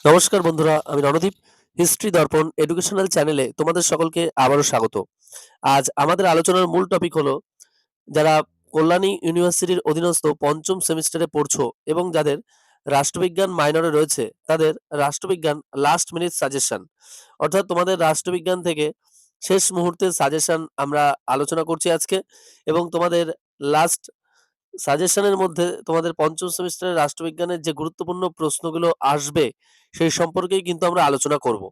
নমস্কার বন্ধুরা, আমি রণদীপ। হিস্ট্রি দর্পণ এডুকেশনাল চ্যানেলে তোমাদের সকলকে আবারও স্বাগত। আজ আমাদের আলোচনার মূল টপিক হলো, যারা কল্যাণী ইউনিভার্সিটির অধীনস্থ পঞ্চম সেমিস্টারে পড়ছো এবং যাদের রাষ্ট্রবিজ্ঞান মাইনরে রয়েছে, তাদের রাষ্ট্রবিজ্ঞান লাস্ট মিনিট সাজেশন, অর্থাৎ তোমাদের রাষ্ট্রবিজ্ঞান থেকে শেষ মুহূর্তের সাজেশন আমরা আলোচনা করছি আজকে। এবং তোমাদের লাস্ট সাজেশনের মধ্যে তোমাদের পঞ্চম সেমিস্টারের রাষ্ট্রবিজ্ঞানের যে গুরুত্বপূর্ণ প্রশ্নগুলো আসবে সেই সম্পর্কেই কিন্তু আমরা আলোচনা করব।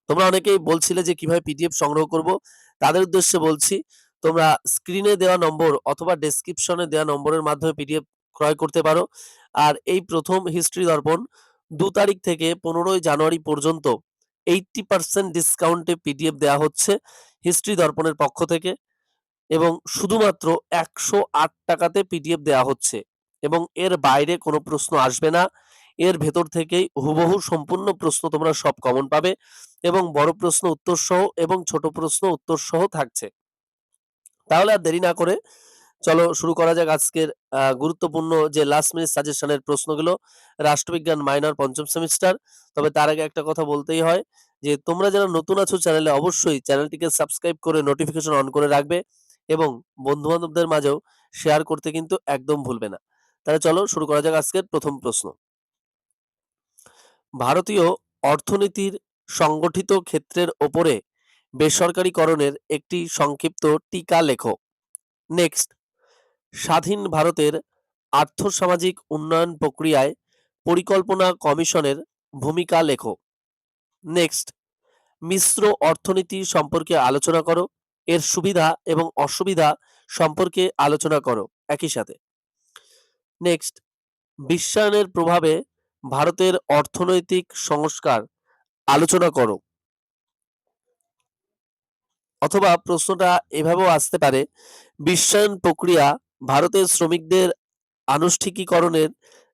তোমরা অনেকেই বলছিলে যে কিভাবে পিডিএফ সংগ্রহ করব, তাদের উদ্দেশ্যে বলছি, তোমরা স্ক্রিনে দেওয়া নম্বর অথবা ডেসক্রিপশনে দেওয়া নম্বরের মাধ্যমে পিডিএফ ক্রয় করতে পারো। আর এই প্রথম হিস্ট্রি দর্পণ 2 তারিখ থেকে 15ই জানুয়ারি পর্যন্ত 80% ডিসকাউন্টে পিডিএফ দেওয়া হচ্ছে হিস্ট্রি দর্পণের পক্ষ থেকে, এবং শুধুমাত্র 108 টাকাতে পিডিএফ দেওয়া হচ্ছে। এবং এর বাইরে কোনো প্রশ্ন আসবে না, এর ভেতর থেকেই হুবহু সম্পূর্ণ প্রশ্ন তোমরা সব কমন পাবে, এবং বড় প্রশ্ন উত্তর সহ এবং ছোট প্রশ্ন উত্তর সহ থাকছে। তাহলে আর দেরি না করে চলো শুরু করা যাক আজকের গুরুত্বপূর্ণ যে লাস্ট মিনিট সাজেশনের প্রশ্নগুলো, রাষ্ট্রবিজ্ঞান মাইনর পঞ্চম সেমিস্টার। তবে তার আগে একটা কথা বলতেই হয় যে তোমরা যারা নতুন আছো চ্যানেলে, অবশ্যই চ্যানেলটিকে সাবস্ক্রাইব করে নোটিফিকেশন অন করে রাখবে এবং বন্ধু বান্ধবদের মাঝেও শেয়ার করতে কিন্তু একদম ভুলবে না। তাহলে চলো শুরু করা যাক আজকের প্রথম প্রশ্ন। ভারতীয় অর্থনীতির সংগঠিত ক্ষেত্রের ওপরে বেসরকারীকরণের একটি সংক্ষিপ্ত টিকা লেখো। নেক্সট, স্বাধীন ভারতের আর্থসামাজিক উন্নয়ন প্রক্রিয়ায় পরিকল্পনা কমিশনের ভূমিকা লেখো। নেক্সট, মিশ্র অর্থনীতি সম্পর্কে আলোচনা করো, এর সুবিধা এবং অসুবিধা সম্পর্কে আলোচনা করো একই সাথে। নেক্সট, বিশ্বায়নের প্রভাবে ভারতের অর্থনৈতিক সংস্কার আলোচনা করো। অথবা প্রশ্নটা এভাবেও আসতে পারে, বিশ্বায়ন প্রক্রিয়া ভারতের শ্রমিকদের আনুষ্ঠানিকীকরণের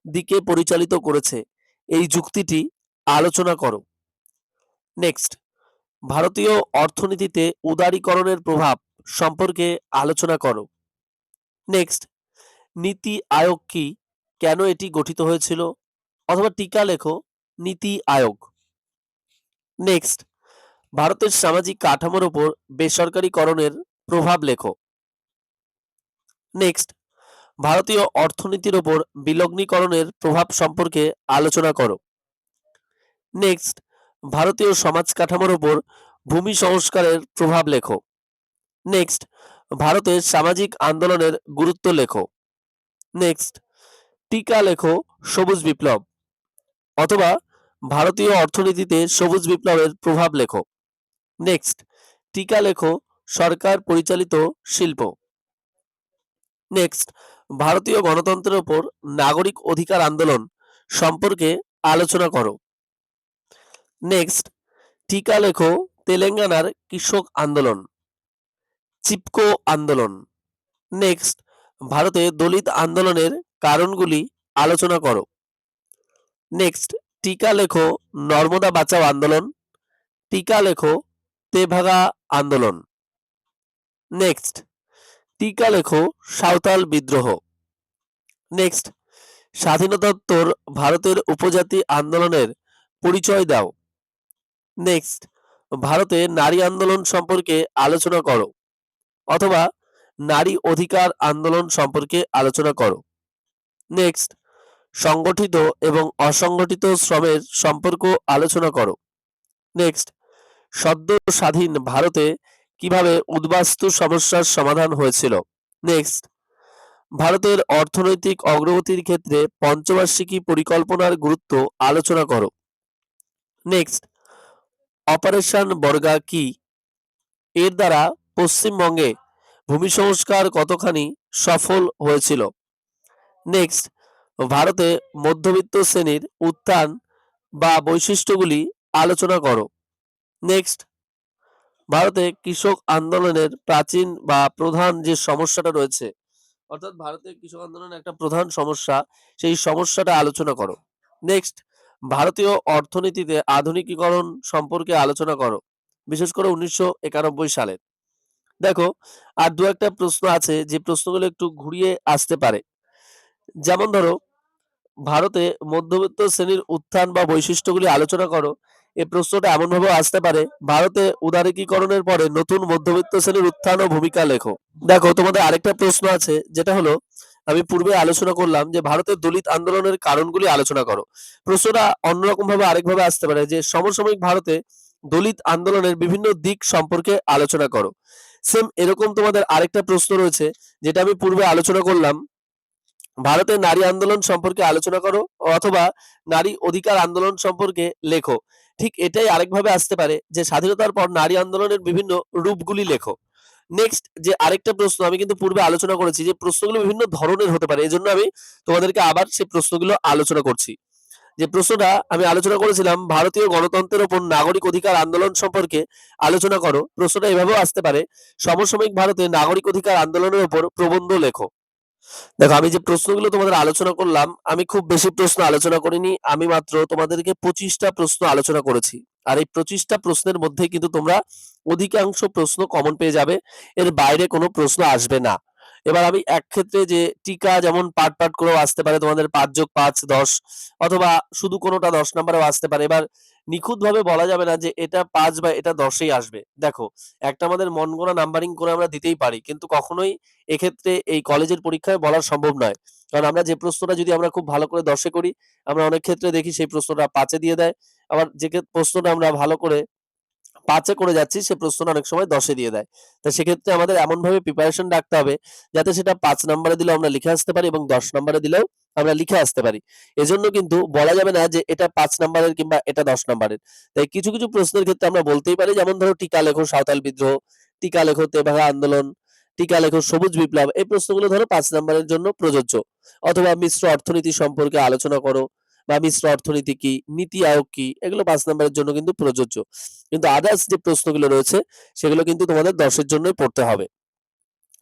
দিকে পরিচালিত করেছে, এই যুক্তিটি আলোচনা করো। নেক্সট, ভারতীয় অর্থনীতিতে উদারীকরণের প্রভাব সম্পর্কে আলোচনা করো। নেক্সট, নীতি আয়োগ কি, কেন এটি গঠিত হয়েছিল, অথবা টিকা লেখো নীতি আয়োগ। নেক্সট, ভারতের সামাজিক কাঠামোর উপর বেসরকারীকরণের প্রভাব লেখো। নেক্সট, ভারতীয় অর্থনীতির উপর বিলগ্নীকরণের প্রভাব সম্পর্কে আলোচনা করো। নেক্সট, ভারতীয় সমাজ কাঠামোর উপর ভূমি সংস্কারের প্রভাব লেখো। নেক্সট, ভারতের সামাজিক আন্দোলনের গুরুত্ব লেখো। নেক্সট, টিকা লেখো সবুজ বিপ্লব, অথবা ভারতীয় অর্থনীতিতে সবুজ বিপ্লবের প্রভাব লেখো। নেক্সট, টিকা লেখো সরকার পরিচালিত শিল্প। নেক্সট, ভারতীয় গণতন্ত্রের উপর নাগরিক অধিকার আন্দোলন সম্পর্কে আলোচনা করো। নেক্সট, টিকা লেখো তেলেঙ্গানার কৃষক আন্দোলন, চিপকো আন্দোলন। নেক্সট, ভারতে দলিত আন্দোলনের কারণগুলি আলোচনা করো। নেক্সট, টিকা লেখো নর্মদা বাঁচাও আন্দোলন, টিকা লেখো তেভাগা আন্দোলন। নেক্সট, টিকা লেখো সাঁওতাল বিদ্রোহ। নেক্সট, স্বাধীনতোত্তর ভারতের উপজাতি আন্দোলনের পরিচয় দাও। নেক্সট, ভারতে নারী আন্দোলন সম্পর্কে আলোচনা করো, অথবা নারী অধিকার আন্দোলন সম্পর্কে আলোচনা করো। নেক্সট, সংগঠিত এবং অসংগঠিত শ্রমের সম্পর্ক আলোচনা করো। নেক্সট, সদ্য স্বাধীন ভারতে কিভাবে উদ্বাস্তু সমস্যার সমাধান হয়েছিল। নেক্সট, ভারতের অর্থনৈতিক অগ্রগতির ক্ষেত্রে পঞ্চবার্ষিকী পরিকল্পনার গুরুত্ব আলোচনা করো। নেক্সট, অপারেশন বর্গা কি, এর দ্বারা পশ্চিমবঙ্গে ভূমি সংস্কার কতখানি সফল হয়েছিল। নেক্সট, ভারতে মধ্যবিত্ত শ্রেণীর উত্থান বা বৈশিষ্ট্যগুলি আলোচনা করো। নেক্সট, ভারতে কৃষক আন্দোলনের প্রাচীন বা প্রধান যে সমস্যাটা রয়েছে, অর্থাৎ ভারতের কৃষক আন্দোলনের একটা প্রধান সমস্যা, সেই সমস্যাটা আলোচনা করো। নেক্সট, ভারতীয় অর্থনীতিতে আধুনিকীকরণ সম্পর্কে আলোচনা করো, বিশেষ করে 1991 সালে। দেখো, আর দু একটা প্রশ্ন আছে যে প্রশ্নগুলো একটু ঘুরিয়ে আসতে পারে। যেমন ধরো, ভারতে মধ্যবিত্ত শ্রেণীর উত্থান বা বৈশিষ্ট্যগুলি আলোচনা করো। এই প্রশ্নটা এমনভাবেও আসতে পারে, ভারতে উদারীকরণের পরে নতুন মধ্যবিত্ত শ্রেণীর উত্থান ও ভূমিকা লেখো। দেখো, তোমাদের আরেকটা প্রশ্ন আছে যেটা হলো, আমি পূর্বে আলোচনা করলাম যে ভারতের দলিত আন্দোলনের কারণগুলি আলোচনা করো। প্রশ্নটা অন্যরকম ভাবে আরেকভাবে আসতে পারে যে সমসাময়িক ভারতে দলিত আন্দোলনের বিভিন্ন দিক সম্পর্কে আলোচনা করো। সেম এরকম তোমাদের আরেকটা প্রশ্ন রয়েছে যেটা আমি পূর্বে আলোচনা করলাম, ভারতের নারী আন্দোলন সম্পর্কে আলোচনা করো, অথবা নারী অধিকার আন্দোলন সম্পর্কে লেখো। ঠিক এটাই আরেকভাবে আসতে পারে যে স্বাধীনতার পর নারী আন্দোলনের বিভিন্ন রূপগুলি লেখো। নেক্সট যে আরেকটা প্রশ্ন আমি কিন্তু পূর্বে আলোচনা করেছি যে প্রশ্নগুলো বিভিন্ন ধরনের হতে পারে, এজন্য আমি তোমাদেরকে আবার সেই প্রশ্নগুলো আলোচনা করছি। যে প্রশ্নটা আমি আলোচনা করেছিলাম, ভারতীয় গণতন্ত্রের ওপর নাগরিক অধিকার আন্দোলন সম্পর্কে আলোচনা করো। প্রশ্নটা এভাবেও আসতে পারে, সমসাময়িক ভারতে নাগরিক অধিকার আন্দোলনের ওপর প্রবন্ধ লেখো। দেখো, আমি যে প্রশ্নগুলো তোমাদের আলোচনা করলাম, আমি খুব বেশি প্রশ্ন আলোচনা করিনি, আমি মাত্র তোমাদেরকে 25টা প্রশ্ন আলোচনা করেছি। আর এই 25টা প্রশ্নের মধ্যে কিন্তু তোমরা অধিকাংশ প্রশ্ন কমন পেয়ে যাবে, এর বাইরে কোনো প্রশ্ন আসবে না। এবার আমি এক ক্ষেত্রে যে টিকা যেমন পার্ট পার্ট করেও আসতে পারে, তোমাদের 5+5 10, অথবা শুধু কোনোটা 10 নাম্বারেও আসতে পারে। এবার নিখুঁতভাবে বলা যাবে না যে এটা 5 বা এটা 10এই আসবে। দেখো, একটা আমাদের মন গড়া নাম্বারিং করে আমরা দিতেই পারি, কিন্তু কখনোই এক্ষেত্রে এই কলেজের পরীক্ষায় বলা সম্ভব নয়। কারণ আমরা যে প্রশ্নটা যদি আমরা খুব ভালো করে 10 এ করি, আমরা অনেক ক্ষেত্রে দেখি সেই প্রশ্নটা 5 এ দিয়ে দেয়। আবার যে প্রশ্নটা আমরা ভালো করে 5 এ করে যাচ্ছি, সে প্রশ্নটা অনেক সময় 10 এ দিয়ে দেয়। তো সেক্ষেত্রে আমাদের এমনভাবে প্রিপারেশন রাখতে হবে যাতে সেটা 5 নাম্বারে দিলেও আমরা লিখে আসতে পারি এবং 10 নাম্বারে দিলেও আমরা লিখে আসতে পারি। এজন্য কিন্তু বলা যাবে না যে এটা 5 নাম্বারের কিংবা এটা 10 নাম্বারের। তাই কিছু, কিছু প্রশ্নের ক্ষেত্রে আমরা বলতেই পারি, যেমন ধরো টিকা লেখো সাঁওতাল বিদ্রোহ, টিকা লেখো তেভাগা আন্দোলন, টিকা লেখো সবুজ বিপ্লব। এই প্রশ্নগুলো ধরো 5 নাম্বারের জন্য প্রযোজ্য। অথবা মিশ্র অর্থনীতি সম্পর্কে আলোচনা করো, বা মিশ্র অর্থনীতি কি, নীতি আয়োগ কি, এগুলো 5 নাম্বারের জন্য কিন্তু প্রযোজ্য। কিন্তু আদার্স যে প্রশ্নগুলো রয়েছে সেগুলো কিন্তু তোমাদের 10 এর জন্যই পড়তে হবে।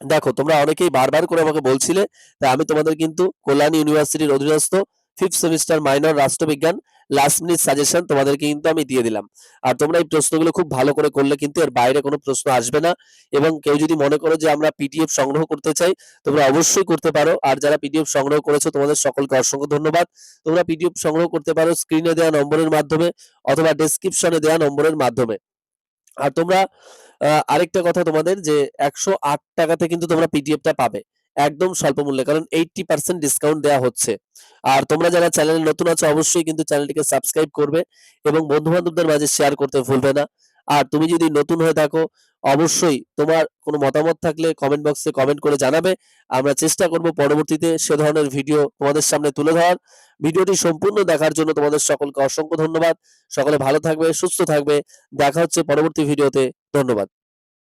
দেখো, তোমরা অনেকেই বারবার করে আমাকে বলছিলে, তাই আমি তোমাদের কিন্তু কল্যাণী ইউনিভার্সিটির অধীনস্থ 5th সেমিস্টার মাইনর রাষ্ট্রবিজ্ঞান লাস্ট মিনিট সাজেশন তোমাদেরকে কিন্তু আমি দিয়ে দিলাম। আর তোমরা এই প্রশ্নগুলো খুব ভালো করে করলে কিন্তু এর বাইরে কোনো প্রশ্ন আসবে না। এবং কেউ যদি মনে করো যে আমরা পিডিএফ সংগ্রহ করতে চাই, তোমরা অবশ্যই করতে পারো। আর যারা পিডিএফ সংগ্রহ করেছো তোমাদের সকলকে অসংখ্য ধন্যবাদ। তোমরা পিডিএফ সংগ্রহ করতে পারো স্ক্রিনে দেওয়া নম্বরের মাধ্যমে, অথবা ডেসক্রিপশনে দেওয়া নম্বরের মাধ্যমে। আর তোমরা আরেকটা কথা তোমাদের, যে ১০৮ টাকাতে কিন্তু তোমরা পিডিএফটা পাবে একদম স্বল্প মূল্যে, কারণ 80% ডিসকাউন্ট দেওয়া হচ্ছে। আর তোমরা যারা চ্যানেলে নতুন আছো অবশ্যই কিন্তু চ্যানেলটিকে সাবস্ক্রাইব করবে এবং বন্ধু-বান্ধবদের মাঝে শেয়ার করতে ভুলবে না। আর তুমি যদি নতুন হয়ে থাকো, অবশ্যই তোমার কোনো মতামত থাকলে কমেন্ট বক্সে কমেন্ট করে জানাবে। আমরা চেষ্টা করব পরবর্তীতে সে ধরনের ভিডিও তোমাদের সামনে তুলে ধরার। ভিডিওটি সম্পূর্ণ দেখার জন্য তোমাদের সকলকে অসংখ্য ধন্যবাদ। সকলে ভালো থাকবে, সুস্থ থাকবে। দেখা হচ্ছে পরবর্তী ভিডিওতে। ধন্যবাদ।